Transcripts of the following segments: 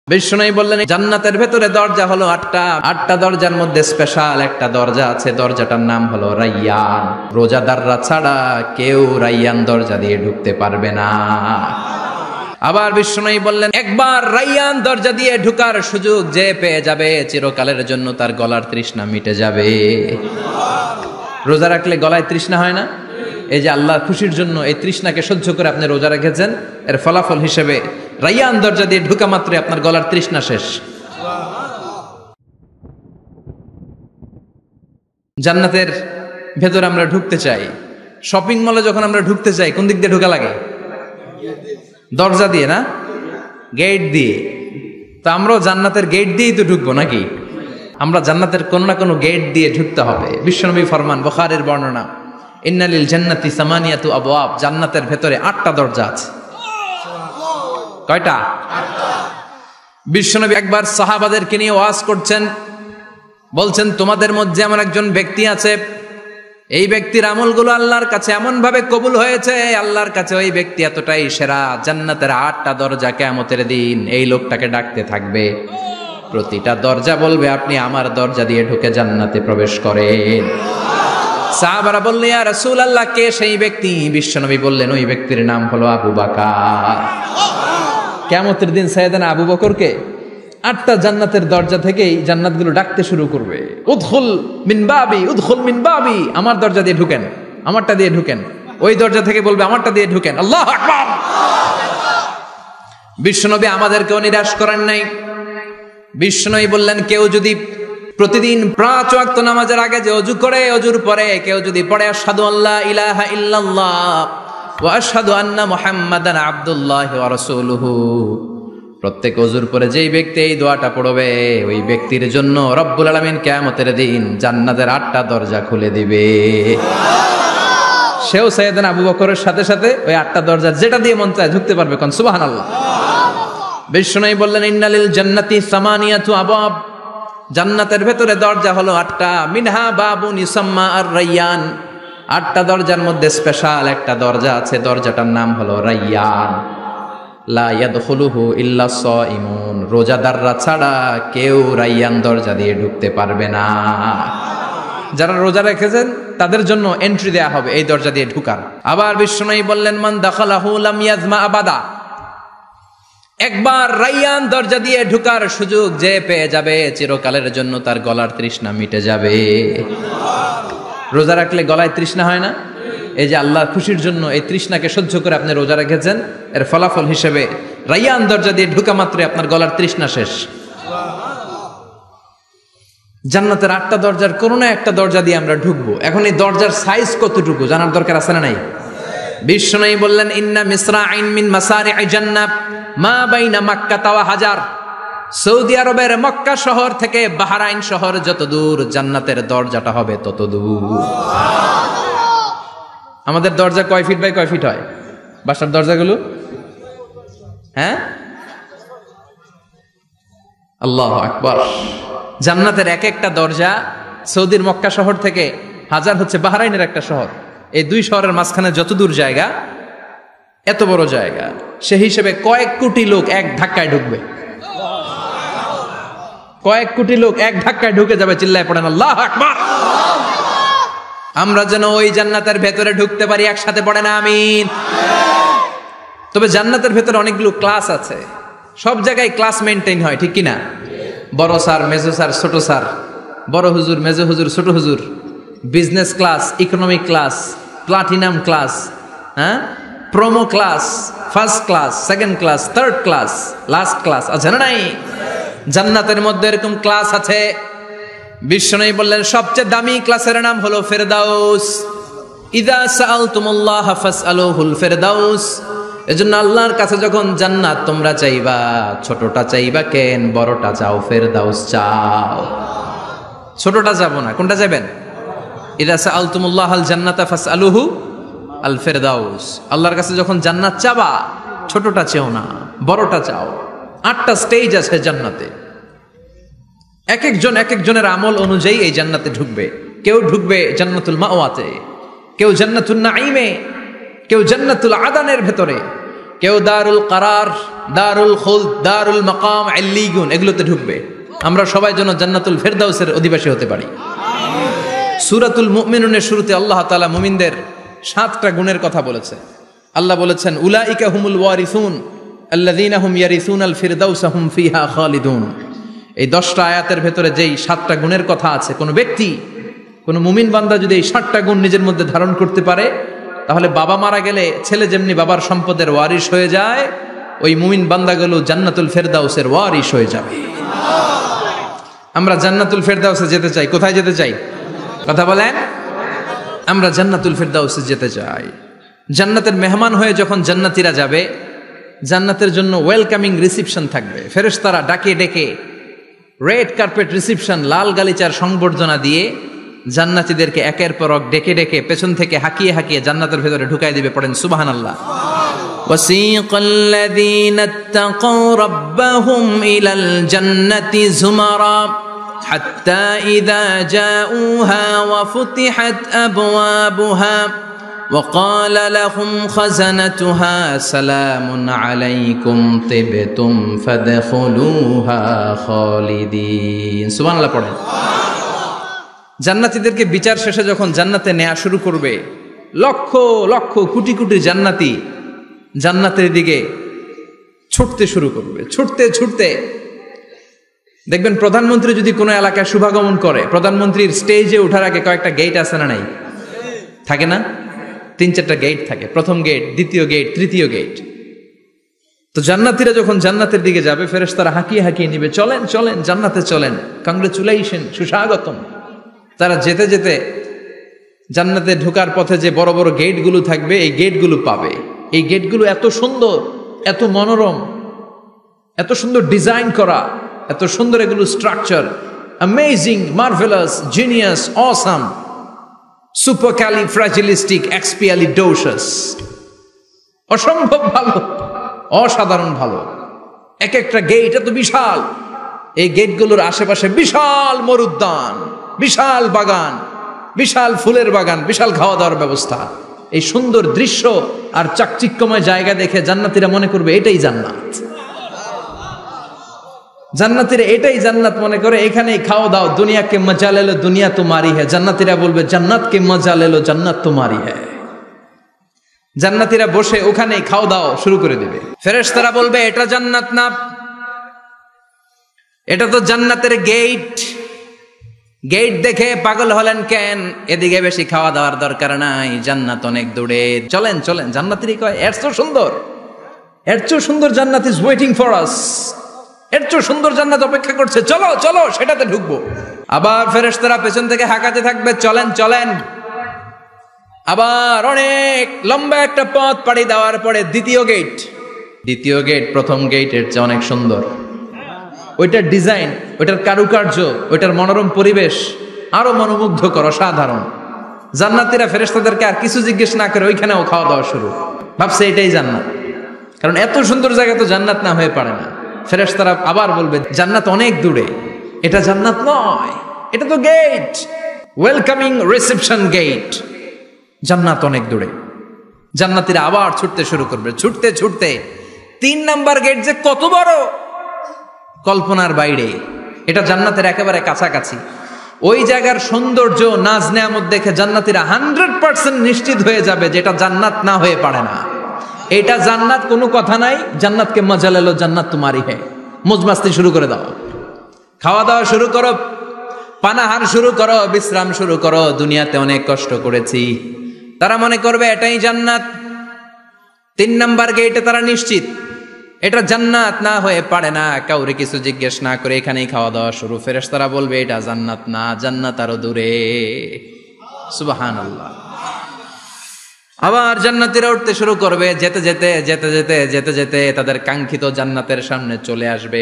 বিষ্ণু বললেন জান্নাতের ভেতরে দরজা হলো আটটা দরজার মধ্যে স্পেশাল একটা দরজা আছে, দরজাটার নাম হলো রাইয়ান। রোজাদাররা ছাড়া কেউ রাইয়ান দরজা দিয়ে ঢুকতে পারবে না। আবার বিষ্ণু বললেন একবার রাইয়ান দরজা দিয়ে ঢুকার সুযোগ যে পেয়ে যাবে চিরকালের জন্য তার গলার তৃষ্ণা মিটে যাবে। রোজা রাখলে গলায় তৃষ্ণা হয় না? এই যে আল্লাহর খুশির জন্য এই তৃষ্ণাকে সহ্য করে আপনি রোজা রেখেছেন, এর ফলাফল হিসেবে রাইয়ান দরজা দিয়ে ঢুকা মাত্রই আপনার গলার তৃষ্ণা শেষ। জান্নাতের ভেতরে আমরা ঢুকতে চাই। শপিং মলে যখন আমরা ঢুকতে চাই কোন দিক দিয়ে ঢোকা লাগে? দরজা দিয়ে না, গেট দিয়ে। তো আমরাও জান্নাতের গেট দিয়েই তো ঢুকবো নাকি? আমরা জান্নাতের কোনো না কোনো গেট দিয়ে ঢুকতে হবে। বিশ্বনবী ফরমান, বুখারীর বর্ণনা, ইন্নালিল জান্নাতি সামানিয়াতু আবওয়াব, জান্নাতের ভেতরে 8টা দরজা আছে। কয়টা? বিশ্বনবী একবার সাহাবাদেরকে নিয়ে ওয়াজ করছেন, বলছেন তোমাদের মধ্যে এমন একজন ব্যক্তি আছে, এই ব্যক্তির আমলগুলো আল্লাহর কাছে এমন ভাবে কবুল হয়েছে, আল্লাহর কাছে ওই ব্যক্তি এতটাই সেরা, জান্নাতের 8টা দরজা কিয়ামতের দিন এই লোকটাকে ডাকতে থাকবে। প্রতিটা দরজা বলবে আপনি আমার দরজা দিয়ে ঢুকে জান্নাতে প্রবেশ করেন। সাহাবারা বললেন ইয়া রাসূলুল্লাহ, কে সেই ব্যক্তি? বিশ্বনবী বললেন ওই ব্যক্তির নাম হলো আবু বকর। কিয়ামতের দিন সাইয়েদনা আবু বকরকে 8টা জান্নাতের দরজা থেকেই জান্নাতগুলো ডাকতে শুরু করবে, উদখুল মিন বাবি, উদখুল মিন বাবি, আমার দরজা দিয়ে ঢুকেন, আমারটা দিয়ে ঢুকেন। ওই দরজা থেকে বলবে আমারটা দিয়ে ঢুকেন। আল্লাহু আকবার। বিশ্বনবী আমাদেরকেও নিরাশ করেন নাই। বিশ্বনবী বললেন কেউ যদি প্রতিদিন 5 ওয়াক্ত নামাজের আগে যে ওযু করে, ওযুর পরে কেউ যদি পড়ে আশহাদু আল্লা ইলাহা ইল্লাল্লাহ ওয়া আশহাদু আন্না মুহাম্মাদান আবদুল্লাহি ওয়া রাসূলুহু, প্রত্যেক ওযুর পরে যেই ব্যক্তি এই দোয়াটা পড়বে ওই ব্যক্তির জন্য রব্বুল আলামিন কিয়ামতের দিন জান্নাতের 8টা দরজা খুলে দিবে। সেও সাইয়েদনা আবু বকরের সাথে সাথে ওই 8টা দরজা যেটা দিয়ে মন চায় ঢুকতে পারবে। কোন সুবহানাল্লাহ। বিষ্ণু বললেন ইন্নালিল জান্নাতি সামানিয়াতু আবওয়াব, জান্নাতের ভেতরে দরজা হলো 8টা, মিনহা বাবুন ইউসাম্মা আর রাইয়ান, 8টা দরজার মধ্যে স্পেশাল একটা দরজা আছে, দরজাটার নাম হলো রাইয়ান। লা ইয়াদখুলুহু ইল্লা সাইমুন, রোজাদাররা ছাড়া কেউ রাইয়ান দরজা দিয়ে ঢুকতে পারবে না। যারা রোজা রেখেছেন তাদের জন্য এন্ট্রি দেয়া হবে এই দরজা দিয়ে ঢুকার। আবার বিষ্ণু বললেন মান দাখালাহু লাম ইয়াজমা আবাদা, একবার রাইয়ান দরজা দিয়ে ঢুকার সুযোগ যে পেয়ে যাবে চিরকালের জন্য তার গলার তৃষ্ণা মিটে যাবে। রোজা রাখলে গলায় তৃষ্ণা হয় না? এই যে আল্লাহর খুশির জন্য এই তৃষ্ণাকে সহ্য করে আপনি রোজা রেখেছেন, এর ফলাফল হিসেবে রাইয়ান দরজা দিয়ে ঢুকা মাত্রই আপনার গলার তৃষ্ণা শেষ। জান্নাতের 8টা দরজার কোনো না একটা দরজা দিয়ে আমরা ঢুকবো। এখন এই দরজার সাইজ কতটুকু জানার দরকার আছে না নাই? বিষ্ণু বললেন ইন্না মিসরাইন মিন মাসারি'i জান্নাত মা বাইনা মাক্কা ওয়া হাজার, সৌদি আরবের মক্কা শহর থেকে বাহরাইন শহর যত দূর, জান্নাতের দরজাটা হবে তত দূর। আমাদের দরজা কয় ফিট বাই কয় ফিট হয়? বাসার দরজাগুলো? হ্যাঁ, আল্লাহু আকবার। জান্নাতের এক একটা দরজা সৌদির মক্কা শহর থেকে হাজার হচ্ছে বাহরাইনের একটা শহর, এই 2 শহরের মাঝখানে যত দূর জায়গা, এত বড় জায়গা, সেই হিসেবে কয়েক কোটি লোক এক ধাক্কায় ঢুকবে। কয়েক কোটি লোক এক ধাক্কায় ঢুকে যাবে। চিল্লায় পড়েন আল্লাহু আকবার। আমরা যেন ওই জান্নাতের ভেতরে ঢুকতে পারি, একসাথে পড়েন আমিন। তবে জান্নাতের ভেতরে অনেকগুলো ক্লাস আছে, সব জায়গায় ক্লাস মেনটেন হয়, ঠিক কিনা? বড় স্যার, মেজো স্যার, ছোট স্যার, বড় হুজুর, মেজো হুজুর, ছোট হুজুর, business class, economic class, platinum class, হ্যাঁ, promo class, first class, second class, third class, last class আছে না নাই? জান্নাতের মধ্যে এরকম ক্লাস আছে। বিশ্বনবী বললেন সবচেয়ে দামি ক্লাসের নাম হলো ফেরদাউস। ইযা সাআলতুমুল্লাহ ফাসআলুহুল ফেরদাউস, এজন্য আল্লাহর কাছে যখন জান্নাত তোমরা চাইবা, ছোটটা চাইবা কেন, বড়টা চাও, ফেরদাউস চাও। ছোটটা যাবো না, কোনটা যাবেন? ইযা সাআলতুমুল্লাহাল জান্নাতা ফাসআলুহু আল ফেরদাউস, আল্লাহর কাছে যখন জান্নাত চাবা ছোটটা চেও না, বড়টা চাও। 8টা স্টেজ আছে জান্নাতে, এক একজনের আমল অনুযায়ী এই জান্নাতে ঢুকবে। কেউ ঢুকবে জান্নাতুল মাওয়াতে, কেউ জান্নাতুল নাঈমে, কেউ জান্নাতুল আদানের ভেতরে, কেউ দারুল কারার, দারুল খুলদ, দারুল মাকাম, ইল্লিগুন এগুলোতে ঢুকবে। আমরা সবাই যেন জান্নাতুল ফেরদাউসের অধিবাসী হতে পারি। সূরাতুল মুমিনুনের শুরুতে আল্লাহ তাআলা মুমিনদের 7টা গুণের কথা বলেছে। আল্লাহ বলেছেন উলাইকা হুমুল ওয়ারিসুন আল্লাযীনা হুম ইয়ারিসুনাল ফিরদাউসা হুম ফিহা খালিদুন। এই 10টা আয়াতের ভেতরে যেই 7টা গুণের কথা আছে, কোন ব্যক্তি, কোন মুমিন বান্দা যদি এই 7টা গুণ নিজের মধ্যে ধারণ করতে পারে, তাহলে বাবা মারা গেলে ছেলে যেমনি বাবার সম্পদের ওয়ারিশ হয়ে যায়, ওই মুমিন বান্দাগুলো জান্নাতুল ফেরদাউসের ওয়ারিশ হয়ে যাবে। আমরা জান্নাতুল ফেরদাউসে যেতে চাই। কোথায় যেতে চাই? কথা বলেন। আমরা জান্নাতুল ফেরদাউসে যেতে চাই। জান্নাতের মেহমান হয়ে যখন জান্নাতীরা যাবে, জান্নাতের জন্য ওয়েলকামিং রিসিপশন থাকবে। ফেরেশতারা ডাকে ডেকে রেড কার্পেট রিসিপশন, লাল গালিচার সংবর্ধনা দিয়ে জান্নাতীদেরকে একের পর এক ডেকে ডেকে পেছন থেকে হাঁকিয়ে হাঁকিয়ে জান্নাতের ভেতরে ঢুকাই দিবে। পড়েন সুবহানাল্লাহ। وَسِيقَ الَّذِينَ اتَّقَوْا رَبَّهُمْ إِلَى الْجَنَّةِ زُمَرًا حَتَّى إِذَا جَاءُوهَا وَفُتِحَتْ أَبْوَابُهَا وَقَالَ لَهُمْ خَزَنَتُهَا سَلَامٌ عَلَيْكُمْ طِبْتُمْ فَادْخُلُوهَا خَالِدِينَ। সুবহানাল্লাহ পড়েন। জান্নাতীদেরকে বিচার শেষে যখন জান্নাতে নেওয়া শুরু করবে, লক্ষ লক্ষ কোটি কোটি জান্নাতি জান্নাতের দিকে ছুটতে শুরু করবে। ছুটতে ছুটতে দেখবেন প্রধানমন্ত্রী যদি কোনো এলাকায় শুভাগমন করে, প্রধানমন্ত্রীর স্টেজে ওঠার আগে কয়েকটা গেট আছে না নাই? থাকে না? 3-4টা গেট থাকে। প্রথম গেট, দ্বিতীয় গেট, তৃতীয় গেট। তো জান্নাতীরা যখন জান্নাতের দিকে যাবে, ফেরেশতারা হাঁকিয়ে হাঁকিয়ে নিবে, চলেন চলেন জান্নাতে চলেন, কংগ্রেচুলেশন, সুস্বাগতম। তারা যেতে যেতে জান্নাতে ঢোকার পথে যে বড় বড় গেটগুলো থাকবে, এই গেটগুলো পাবে। এই গেটগুলো এত সুন্দর, এত মনোরম, এত সুন্দর ডিজাইন করা, এত সুন্দর এগুলো structure, amazing, marvellous, genius, awesome, supercalifragilisticexpialidocious, অসম্ভব ভালো, অসাধারণ ভালো। এক একটা গেট এত বিশাল। এই গেটগুলোর আশেপাশে বিশাল মরুদ্যান, বিশাল বাগান, বিশাল ফুলের বাগান, বিশাল খাওয়া দাওয়ার ব্যবস্থা। এই সুন্দর দৃশ্য আর চাকচিক্যময় জায়গা দেখে জান্নাতীরা মনে করবে এটাই জান্নাত। জান্নাতীরা এটাই জান্নাত মনে করে, এখানেই খাও দাও, দুনিয়াকে মজা লে লো দুনিয়া তোমারি হ্যায়। জান্নাতীরা বলবে জান্নাতকে মজা লে লো জান্নাত তোমারি হ্যায়। জান্নাতীরা বসে ওখানেই খাও দাও শুরু করে দিবে। ফেরেশতারা বলবে এটা জান্নাত না, এটা তো জান্নাতের গেট। গেট দেখে পাগল হলেন কেন? এদিকে বেশি খাওয়া দাওয়ার দরকার নাই, জান্নাত অনেক দূরে, চলেন চলেন। জান্নাতীরা কয় এর চেয়ে সুন্দর, এর চেয়ে সুন্দর জান্নাত ইজ ওয়েটিং ফর আস, এর চেয়ে সুন্দর জান্নাত অপেক্ষা করছে, চলো চলো সেটাতে ঢুকবো। আবার ফেরেশতারা পেছন থেকে হাঁকাতে থাকবে, চলেন চলেন। আবার অনেক লম্বা একটা পথ পাড়ি দেওয়ার পরে দ্বিতীয় গেট। দ্বিতীয় গেট প্রথম গেটের চেয়ে অনেক সুন্দর। ওইটার ডিজাইন, ওইটার কারুকার্য, ওইটার মনোরম পরিবেশ আরো মনোমুগ্ধকর, অসাধারণ। জান্নাতীরা ফেরেশতাদেরকে আর কিছু জিজ্ঞেস না করে ওইখানেও খাওয়া দাওয়া শুরু। ভাবছে এটাই জান্নাত, কারণ এত সুন্দর জায়গা তো জান্নাত না হয়ে পারে না। ফেরেশতারা আবার বলবে জান্নাত অনেক দূরে, এটা জান্নাত নয়, এটা তো গেট, ওয়েলকামিং রিসেপশন গেট, জান্নাত অনেক দূরে। জান্নাতীরা আবার ছুটতে শুরু করবে। ছুটতে ছুটতে 3 নাম্বার গেট যে কত বড়, কল্পনার বাইরে। এটা জান্নাতের একেবারে কাছাকাছি। ওই জায়গার সৌন্দর্য, নাজ নেয়ামত দেখে জান্নাতীরা 100% নিশ্চিত হয়ে যাবে যে এটা জান্নাত না হয়ে পারে না, এটা জান্নাত, কোনো কথা নাই। জান্নাতকে মজা লেলো জান্নাত তোমারি হ্যায়। মজমাস্তি শুরু করে দাও, খাওয়া দাওয়া শুরু করো, পানাহার শুরু করো, বিশ্রাম শুরু করো। দুনিয়াতে অনেক কষ্ট করেছি, তারা মনে করবে এটাই জান্নাত। 3 নাম্বার গেটে তারা নিশ্চিত এটা জান্নাত না হয়ে পারে না। কাউরে কিছু জিজ্ঞেস না করে এখানেই খাওয়া দাওয়া শুরু। ফেরেশতারা বলবে এটা জান্নাত না, জান্নাত আরো দূরে। সুবহানাল্লাহ। আবার জান্নাতীরা উঠতে শুরু করবে। যেতে যেতে যেতে যেতে যেতে যেতে তাদের কাঙ্ক্ষিত জান্নাতের সামনে চলে আসবে।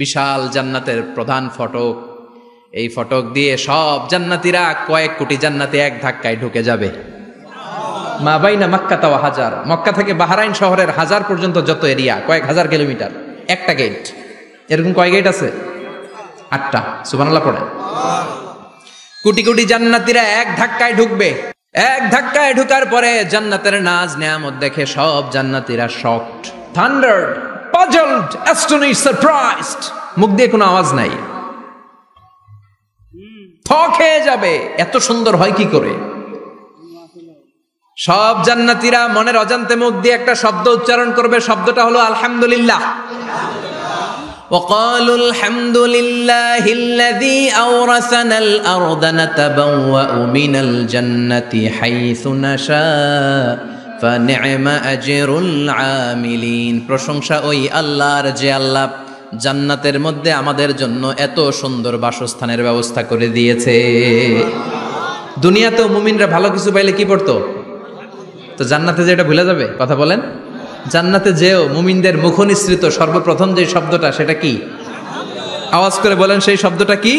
বিশাল জান্নাতের প্রধান ফটক। এই ফটক দিয়ে সব জান্নাতীরা, কয়েক কোটি জান্নাতি এক ধাক্কায় ঢুকে যাবে। মা বাইনা মক্কা ওয়া হাজার, মক্কা থেকে বাহরাইন শহরের হাজার পর্যন্ত যত এরিয়া, কয়েক হাজার কিলোমিটার, একটা গেট। এরকম কয় গেট আছে? 8টা। সুবহানাল্লাহ পড়েন। কোটি কোটি জান্নাতীরা এক ধাক্কায় ঢুকবে। এক ধাক্কায় ঢুকার পরে জান্নাতের নাজ নেয়ামত দেখে সব জান্নাতীরা শকড, থান্ডার্ড, পাজলড, অ্যাস্টনিশড, সারপ্রাইজড। মুখ দিয়ে কোনো আওয়াজ নাই, থক হয়ে যাবে, এত সুন্দর হয় কি করে। সব জান্নাতীরা মনের অজান্তে মুখ দিয়ে একটা শব্দ উচ্চারণ করবে, শব্দটা হলো আলহামদুলিল্লাহ। وقالوا الحمد لله الذي أورثنا الأرض نتبوأ من الجنة حيث نشاء فنعم أجر العاملين। প্রশংসা ওই আল্লাহর যে আল্লাহ জান্নাতের মধ্যে আমাদের জন্য এত সুন্দর বাসস্থানের ব্যবস্থা করে দিয়েছে। দুনিয়াতেও মুমিনরা ভালো কিছু পাইলে কি পড়তো? তো জান্নাতে যে এটা ভুলে যাবে? কথা বলেন। জান্নাতে যেও মুমিনদের মুখ নিঃসৃত সর্বপ্রথম যে শব্দটা, সেটা কি? আওয়াজ করে বলেন, সেই শব্দটা কি?